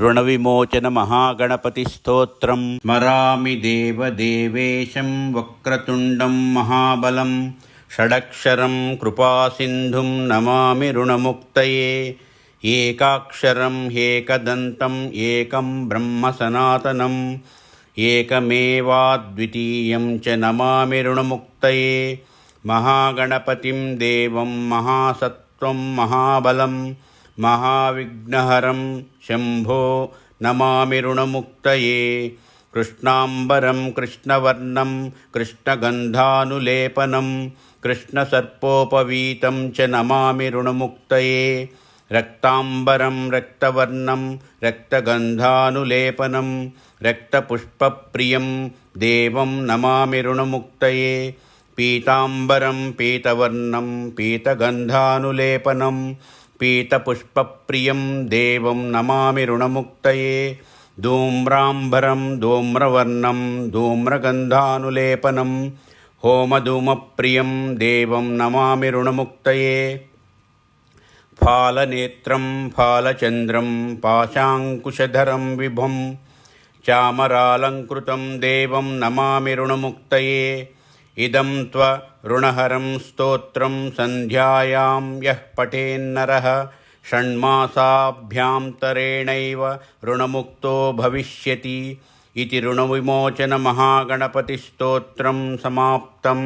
ऋणविमोचन महागणपतिस्तोत्रं स्मरामि देवदेवेशं वक्रतुण्डं महाबलं षडक्षरं कृपासिन्धुं नमामि ऋणमुक्तये एकाक्षरं ह्येकदन्तम् एकं ब्रह्म सनातनम् एकमेवाद्वितीयं च नमामि ऋणमुक्तये महागणपतिं देवं महासत्त्वं महाबलं महाविघ्नहरं शम्भो नमामि ऋणमुक्तये कृष्णाम्बरं कृष्णवर्णं कृष्णगन्धानुलेपनं कृष्णसर्पोपवीतं च नमामि ऋणमुक्तये रक्ताम्बरं रक्तवर्णं रक्तगन्धानुलेपनं रक्तपुष्पप्रियं देवं नमामि ऋणमुक्तये पीताम्बरं पीतवर्णं पीतगन्धानुलेपनं पीतपुष्पप्रियं देवं नमामि ऋणमुक्तये धूम्राम्बरं धूम्रवर्णं धूम्रगन्धानुलेपनं होमधूमप्रियं देवं नमामि ऋणमुक्तये फालनेत्रं फालचन्द्रं पाशाङ्कुशधरं विभुं चामरालङ्कृतं देवं नमामि ऋणमुक्तये इदं त्वऋणहरं स्तोत्रं सन्ध्यायां यः पठेन्नरः षण्मासाभ्यान्तरेणैव ऋणमुक्तो भविष्यति इति ऋणविमोचन महागणपतिस्तोत्रं समाप्तम्।